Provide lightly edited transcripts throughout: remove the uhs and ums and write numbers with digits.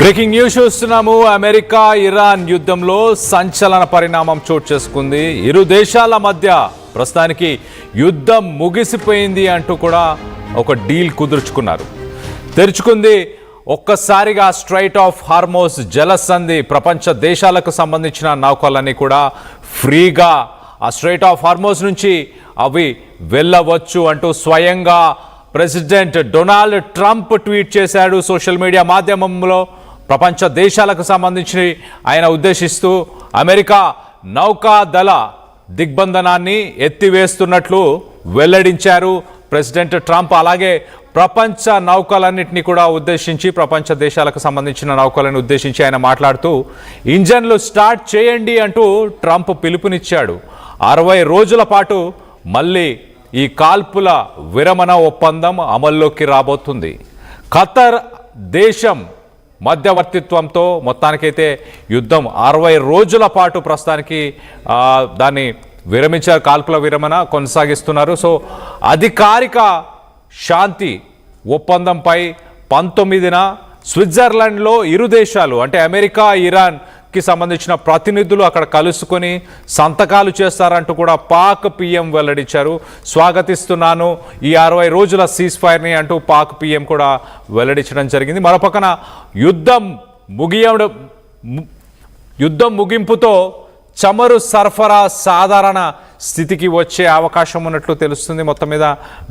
Breaking news చూస్తున్నాము. America Iran యుద్ధంలో సంచలన పరిణామం చోటు చేసుకుంది. ఇరు దేశాల మధ్య ప్రస్తుతానికి యుద్ధం ముగిసిపోయింది అంటూ కూడా ఒక డీల్ కుదుర్చుకున్నారు. తెరుచుకుంది ఒక్కసారిగా స్ట్రైట్ ఆఫ్ హార్మోస్ జలసంధి. ప్రపంచ దేశాలకు సంబంధించిన నౌకలన్నీ కూడా ఫ్రీగా ఆ స్ట్రైట్ ఆఫ్ హార్మోస్ నుంచి అవి వెళ్ళవచ్చు అంటూ స్వయంగా ప్రెసిడెంట్ డొనాల్డ్ ట్రంప్ ట్వీట్ చేశాడు సోషల్ మీడియా మాధ్యమంలో. ప్రపంచ దేశాలకు సంబంధించి ఆయన ఉద్దేశిస్తూ అమెరికా నౌకాదళ దిగ్బంధనాన్ని ఎత్తివేస్తున్నట్లు వెల్లడించారు ప్రెసిడెంట్ ట్రంప్. అలాగే ప్రపంచ నౌకలన్నింటినీ కూడా ఉద్దేశించి, ప్రపంచ దేశాలకు సంబంధించిన నౌకలను ఉద్దేశించి ఆయన మాట్లాడుతూ ఇంజన్లు స్టార్ట్ చేయండి అంటూ ట్రంప్ పిలుపునిచ్చాడు. 60 రోజుల పాటు మళ్ళీ ఈ కాల్పుల విరమణ ఒప్పందం అమల్లోకి రాబోతుంది. ఖతర్ దేశం మధ్యవర్తిత్వంతో మొత్తానికైతే యుద్ధం 60 రోజుల పాటు ప్రస్తుతానికి దాన్ని విరమించారు. కాల్పుల విరమణ కొనసాగిస్తున్నారు. సో అధికారిక శాంతి ఒప్పందంపై 19న స్విట్జర్లాండ్లో ఇరు దేశాలు అంటే అమెరికా ఇరాన్కి సంబంధించిన ప్రతినిధులు అక్కడ కలుసుకొని సంతకాలు చేస్తారంటూ కూడా పాక్ పిఎం వెల్లడించారు. స్వాగతిస్తున్నాను ఈ 60 రోజుల సీజ్ ఫైర్ని అంటూ పాక్ పిఎం కూడా వెల్లడించడం జరిగింది. మరోపక్కన యుద్ధం ముగింపుతో చమురు సరఫరా సాధారణ స్థితికి వచ్చే అవకాశం ఉన్నట్లు తెలుస్తుంది. మొత్తం మీద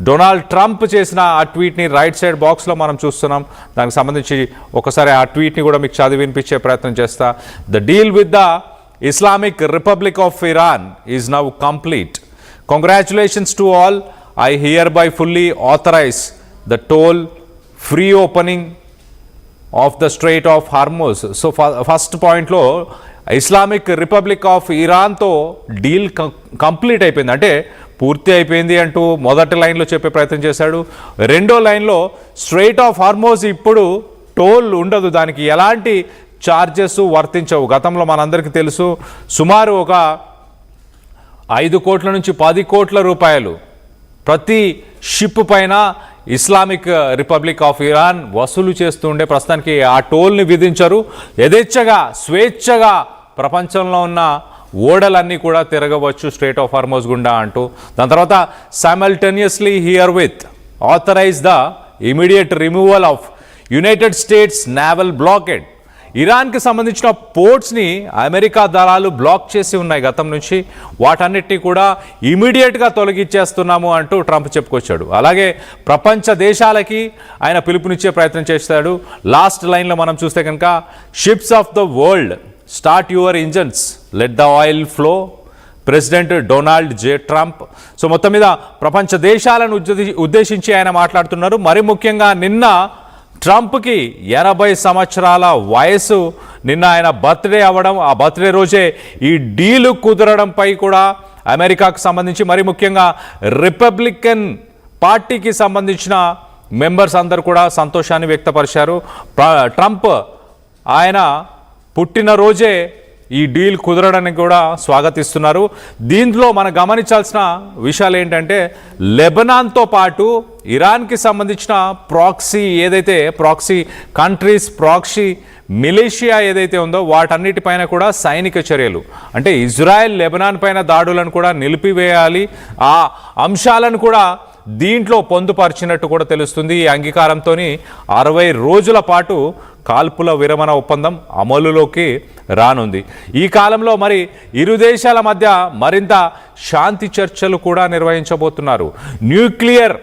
డొనాల్డ్ ట్రంప్ చేసిన ఆ ట్వీట్ని రైట్ సైడ్ బాక్స్లో మనం చూస్తున్నాం. దానికి సంబంధించి ఒకసారి ఆ ట్వీట్ని కూడా మీకు చదివి వినిపించే ప్రయత్నం చేస్తా. The deal with the Islamic Republic of Iran is now complete. Congratulations to all. I hereby fully authorize the toll free opening of the strait of Hormuz. So first పాయింట్లో ఇస్లామిక్ రిపబ్లిక్ ఆఫ్ ఇరాన్తో deal complete అయిపోయింది, అంటే పూర్తి అయిపోయింది అంటూ మొదటి లైన్లో చెప్పే ప్రయత్నం చేశాడు. రెండో లైన్లో స్ట్రైట్ ఆఫ్ హార్మోస్ ఇప్పుడు టోల్ ఉండదు, దానికి ఎలాంటి ఛార్జెస్ వర్తించవు. గతంలో మనందరికీ తెలుసు సుమారు ఒక 5 కోట్ల నుంచి 10 కోట్ల రూపాయలు ప్రతి షిప్ పైన ఇస్లామిక్ రిపబ్లిక్ ఆఫ్ ఇరాన్ వసూలు చేస్తూ ఉండే. ప్రస్తుతానికి ఆ టోల్ని విధించరు. యథేచ్ఛగా స్వేచ్ఛగా ప్రపంచంలో ఉన్న ఓడలన్నీ కూడా తిరగవచ్చు స్ట్రైట్ ఆఫ్ హార్మోస్ గుండా అంటూ. దాని తర్వాత simultaneously herewith authorize the immediate removal of United States naval blockade. ఇరాన్కి సంబంధించిన పోర్ట్స్ని అమెరికా దళాలు బ్లాక్ చేసి ఉన్నాయి గతం నుంచి. వాటన్నిటినీ కూడా ఇమీడియట్గా తొలగించేస్తున్నాము అంటూ ట్రంప్ చెప్పుకొచ్చాడు. అలాగే ప్రపంచ దేశాలకి ఆయన పిలుపునిచ్చే ప్రయత్నం చేస్తాడు. లాస్ట్ లైన్లో మనం చూస్తే కనుక ships of the world start your engines, let the oil flow. President Donald J Trump. So మొత్తం మీద ప్రపంచ దేశాలను ఉద్దేశించి ఆయన మాట్లాడుతున్నారు. మరి ముఖ్యంగా నిన్న ట్రంప్కి 80 సంవత్సరాల వయసు. నిన్న ఆయన బర్త్డే అవ్వడం, ఆ బర్త్డే రోజే ఈ డీలు కుదరడంపై కూడా అమెరికాకు సంబంధించి మరి ముఖ్యంగా రిపబ్లికన్ పార్టీకి సంబంధించిన మెంబర్స్ అందరూ కూడా సంతోషాన్ని వ్యక్తపరిచారు. ట్రంప్ ఆయన పుట్టినరోజే ఈ డీల్ కుదరడానికి కూడా స్వాగతిస్తున్నారు. దీంట్లో మనం గమనించాల్సిన విషయాలు ఏంటంటే లెబనాన్తో పాటు ఇరాన్కి సంబంధించిన ప్రాక్సీ కంట్రీస్ ప్రాక్సీ మిలిషియా ఏదైతే ఉందో వాటన్నిటిపైన కూడా సైనిక చర్యలు, అంటే ఇజ్రాయెల్ లెబనాన్ పైన దాడులను కూడా నిలిపివేయాలి. ఆ అంశాలను కూడా దీంట్లో పొందుపరిచినట్టు కూడా తెలుస్తుంది. ఈ అంగీకారంతో 60 రోజుల పాటు కాల్పుల విరమణ ఒప్పందం అమలులోకి రానుంది. ఈ కాలంలో మరి ఇరు దేశాల మధ్య మరింత శాంతి చర్చలు కూడా నిర్వహించబోతున్నారు. న్యూక్లియర్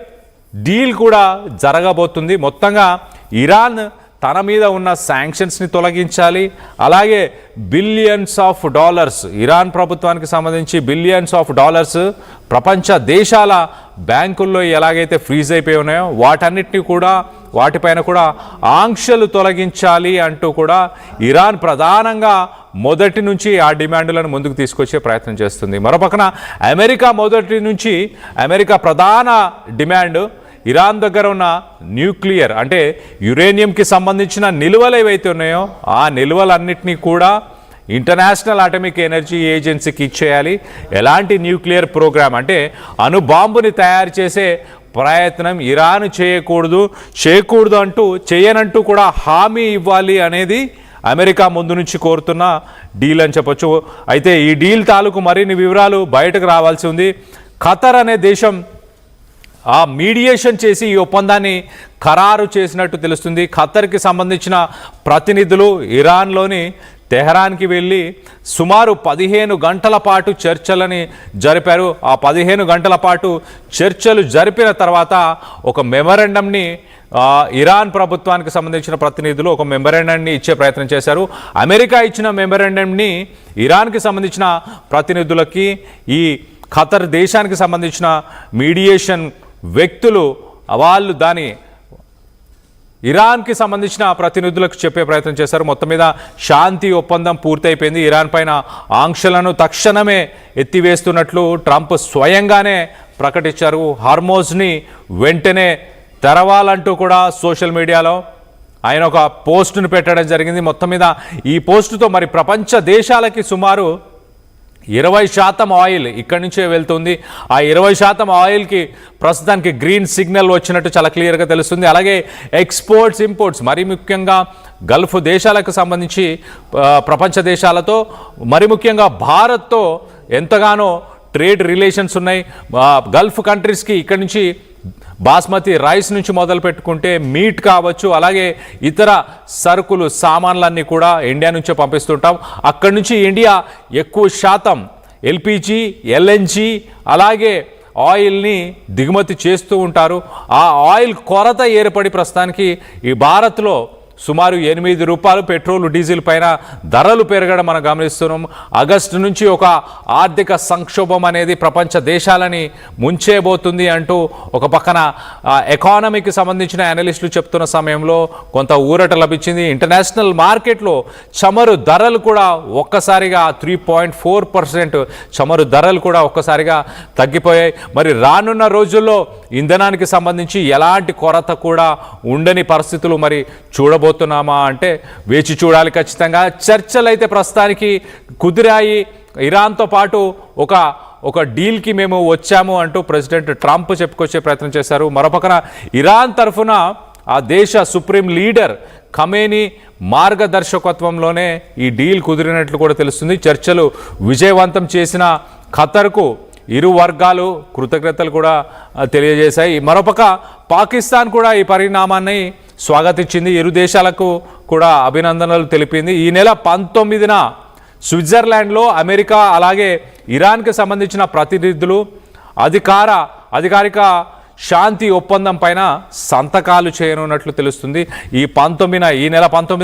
డీల్ కూడా జరగబోతుంది. మొత్తంగా ఇరాన్ తన మీద ఉన్న శాంక్షన్స్ని తొలగించాలి. అలాగే బిలియన్స్ ఆఫ్ డాలర్స్, ఇరాన్ ప్రభుత్వానికి సంబంధించి బిలియన్స్ ఆఫ్ డాలర్స్ ప్రపంచ దేశాల బ్యాంకుల్లో ఎలాగైతే ఫ్రీజ్ అయిపోయి ఉన్నాయో వాటిపైన కూడా ఆంక్షలు తొలగించాలి అంటూ కూడా ఇరాన్ ప్రధానంగా మొదటి నుంచి ఆ డిమాండ్లను ముందుకు తీసుకొచ్చే ప్రయత్నం చేస్తుంది. మరోపక్కన అమెరికా ప్రధాన డిమాండ్ ఇరాన్ దగ్గర ఉన్న న్యూక్లియర్ అంటే యురేనియంకి సంబంధించిన నిల్వలు ఏవైతే ఉన్నాయో ఆ నిల్వలన్నింటినీ కూడా ఇంటర్నేషనల్ అటామిక్ ఎనర్జీ ఏజెన్సీకి ఇచ్చేయాలి. ఎలాంటి న్యూక్లియర్ ప్రోగ్రామ్ అంటే అణుబాంబుని తయారు చేసే ప్రయత్నం ఇరాన్ చేయకూడదు అంటూ చేయనంటూ కూడా హామీ ఇవ్వాలి అనేది అమెరికా ముందు నుంచి కోరుతున్న డీల్ అని చెప్పొచ్చు. అయితే ఈ డీల్ తాలూకు మరిన్ని వివరాలు బయటకు రావాల్సి ఉంది. ఖతర్ అనే దేశం ఆ మీడియేషన్ చేసి ఈ ఒప్పందాన్ని ఖరారు చేసినట్టు తెలుస్తుంది. ఖతర్కి సంబంధించిన ప్రతినిధులు ఇరాన్లోని తెహరాన్కి వెళ్ళి సుమారు 15 గంటల పాటు చర్చలని జరిపారు. ఆ 15 గంటల పాటు చర్చలు జరిపిన తర్వాత ఒక మెమరాండంని ఇరాన్ ప్రభుత్వానికి సంబంధించిన ప్రతినిధులు ఒక మెమరాండంని ఇచ్చే ప్రయత్నం చేశారు. అమెరికా ఇచ్చిన మెమరాండంని ఇరాన్కి సంబంధించిన ప్రతినిధులకి ఈ ఖతర్ దేశానికి సంబంధించిన మీడియేషన్ వ్యక్తులు వాళ్ళు దాని ఇరాన్కి సంబంధించిన ప్రతినిధులకు చెప్పే ప్రయత్నం చేశారు. మొత్తం మీద శాంతి ఒప్పందం పూర్తయిపోయింది. ఇరాన్ పైన ఆంక్షలను తక్షణమే ఎత్తివేస్తున్నట్లు ట్రంప్ స్వయంగానే ప్రకటించారు. హార్మోజ్ని వెంటనే తెరవాలంటూ కూడా సోషల్ మీడియాలో ఆయన ఒక పోస్టును పెట్టడం జరిగింది. మొత్తం మీద ఈ పోస్టుతో మరి ప్రపంచ దేశాలకి సుమారు 20% ఆయిల్ ఇక్కడి నుంచే వెళ్తుంది. ఆ 20% ఆయిల్కి ప్రస్తుతానికి గ్రీన్ సిగ్నల్ వచ్చినట్టు చాలా క్లియర్గా తెలుస్తుంది. అలాగే ఎక్స్పోర్ట్స్ ఇంపోర్ట్స్ మరీ ముఖ్యంగా గల్ఫ్ దేశాలకు సంబంధించి ప్రపంచ దేశాలతో మరి ముఖ్యంగా భారత్తో ఎంతగానో ట్రేడ్ రిలేషన్స్ ఉన్నాయి. గల్ఫ్ కంట్రీస్కి ఇక్కడి నుంచి బాస్మతి రైస్ నుంచి మొదలు పెట్టుకుంటే మీట్ కావచ్చు, అలాగే ఇతర సరుకులు సామాన్లన్నీ కూడా ఇండియా నుంచే పంపిస్తుంటాం. అక్కడి నుంచి ఇండియా ఎక్కువ శాతం ఎల్పిజి, ఎల్ఎన్జి అలాగే ఆయిల్ని దిగుమతి చేస్తూ ఉంటారు. ఆ ఆయిల్ కొరత ఏర్పడి ప్రస్తుతానికి ఈ భారత్లో సుమారు ₹8 పెట్రోల్ డీజిల్ పైన ధరలు పెరగడం మనం గమనిస్తున్నాం. ఆగస్టు నుంచి ఒక ఆర్థిక సంక్షోభం అనేది ప్రపంచ దేశాలని ముంచేయబోతుంది అంటూ ఒక పక్కన ఎకానమీకి సంబంధించిన అనలిస్టులు చెప్తున్న సమయంలో కొంత ఊరట లభించింది. ఇంటర్నేషనల్ మార్కెట్లో చమురు ధరలు కూడా ఒక్కసారిగా 3.4% చమురు ధరలు కూడా ఒక్కసారిగా తగ్గిపోయాయి. మరి రానున్న రోజుల్లో ఇంధనానికి సంబంధించి ఎలాంటి కొరత కూడా ఉండని పరిస్థితులు మరి చూడబోతున్నామా అంటే వేచి చూడాలి ఖచ్చితంగా. చర్చలు అయితే ప్రస్తుతానికి కుదిరాయి. ఇరాన్తో పాటు ఒక డీల్కి మేము వచ్చాము అంటూ ప్రెసిడెంట్ ట్రంప్ చెప్పుకొచ్చే ప్రయత్నం చేశారు. మరోపక్కన ఇరాన్ తరఫున ఆ దేశ సుప్రీం లీడర్ ఖమేనీ మార్గదర్శకత్వంలోనే ఈ డీల్ కుదిరినట్లు కూడా తెలుస్తుంది. చర్చలు విజయవంతం చేసిన ఖతర్కు ఇరు వర్గాలు కృతజ్ఞతలు కూడా తెలియజేశాయి. మరోపక్క పాకిస్తాన్ కూడా ఈ పరిణామాన్ని స్వాగతించింది. ఇరు దేశాలకు కూడా అభినందనలు తెలిపింది. ఈ నెల 19న స్విట్జర్లాండ్లో అమెరికా అలాగే ఇరాన్కి సంబంధించిన ప్రతినిధులు అధికారిక శాంతి ఒప్పందం పైన సంతకాలు చేయనున్నట్లు తెలుస్తుంది. ఈ నెల 19న